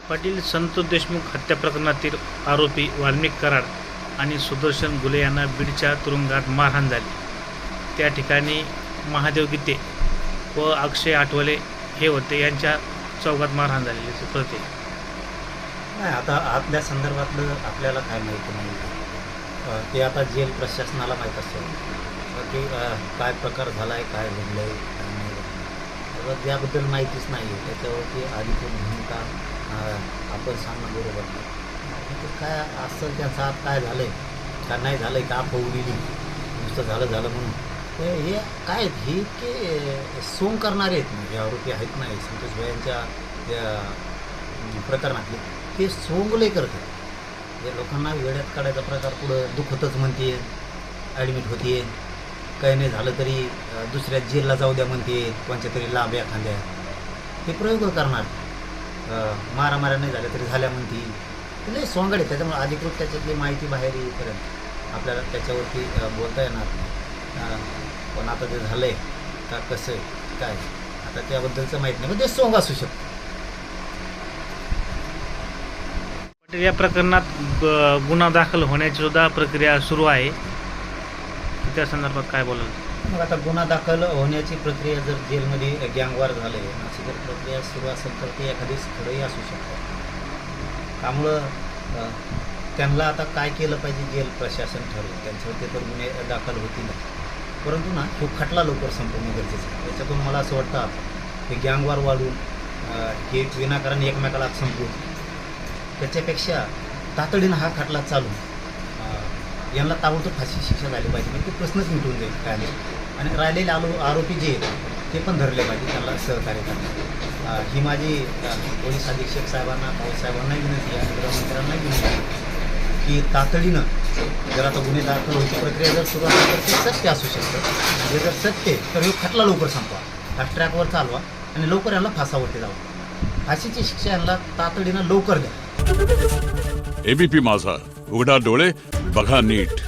पाटील संतोष देशमुख हत्या प्रकरणातील आरोपी वाल्मिक कराड आणि सुदर्शन घुले यांना बीडच्या तुरुंगात मारहाण झाली. त्या ठिकाणी महादेव गीते व अक्षय आठवले हे होते. यांच्या चौकात मारहाण झालेली प्रति नाही. आता आतल्या संदर्भातलं आपल्याला काय माहिती नाही. ते आता जेल प्रशासनाला माहीत असेल की काय प्रकार झाला आहे, काय घडलं आहे, काय नाही घडलं. त्याबद्दल माहितीच नाही आहे. त्याच्यावरती अधिक भूमिका आपण सांगणं बरोबर नाही. ते काय असं त्याचं आत काय झालं आहे का नाही झालं आहे का होऊ दिली नुसतं झालं म्हणून हे काय हे की सोंग करणारे आहेत ना, जे आरोपी आहेत नाही संतोष भाईंच्या त्या प्रकरणातले ते सोंगले करतात. जे लोकांना वेड्यात काढायचा प्रकार पुढं दुखतच म्हणते, ॲडमिट होते, काही नाही झालं तरी दुसऱ्या जेलला जाऊ द्या म्हणते, कोणत्या तरी लांब एखाद्या ते प्रयोग करणार. मारामाऱ्या नाही झाल्या तरी झाल्या म्हणते. ते लई सोंगड आहे. त्याच्यामुळे अधिकृत त्याच्यातली माहिती बाहेर येईपर्यंत आपल्याला त्याच्यावरती बोलता येणार नाही. पण आता ते झालं आहे का कसं आहे काय आता त्याबद्दलचं माहीत नाही. पण ते सोंग असू शकतं. या प्रकरणात गुन्हा दाखल होण्याची सुद्धा प्रक्रिया सुरू आहे. त्या संदर्भात काय बोलाल? मग आता गुन्हा दाखल होण्याची प्रक्रिया जर जेलमध्ये गँगवार झाले अशी जर प्रक्रिया सुरू असेल तर ते एखादी स्थळही असू शकतं. त्यामुळं त्यांना आता काय केलं पाहिजे जेल प्रशासन ठरवलं. त्यांच्यावरती तर गुन्हे दाखल होतील, परंतु ना तो खटला लवकर संपवणं गरजेचं आहे. याच्यातून मला असं वाटतं की गँगवार वाढून हे विनाकारण एकमेकाला संपवून त्याच्यापेक्षा तातडीनं हा खटला चालून यांना ताबडतोब फाशी शिक्षा झाली पाहिजे. म्हणजे ते प्रश्नच मिटून जाईल काय नाही. आणि राहिलेले आरोपी जे आहेत ते पण धरले पाहिजे, त्यांना सहकार्य करणार. ही माझी पोलीस अधीक्षक साहेबांना भाऊसाहेबांनाही विनंती आहे, गृहमंत्र्यांनाही विनंती आहे की तातडीनं जर आता गुन्हे दाखल होती प्रक्रिया जर सुरू असेल तर ते सत्य असू शकतं. जे जर सत्य तर हे खटला लवकर संपवा, फास्ट ट्रॅकवर चालवा आणि लवकर यांना फासावरती जावं. फाशीची शिक्षा यांना तातडीनं लवकर द्या. एबीपी माझा, उघडा डोळे बघा नीट.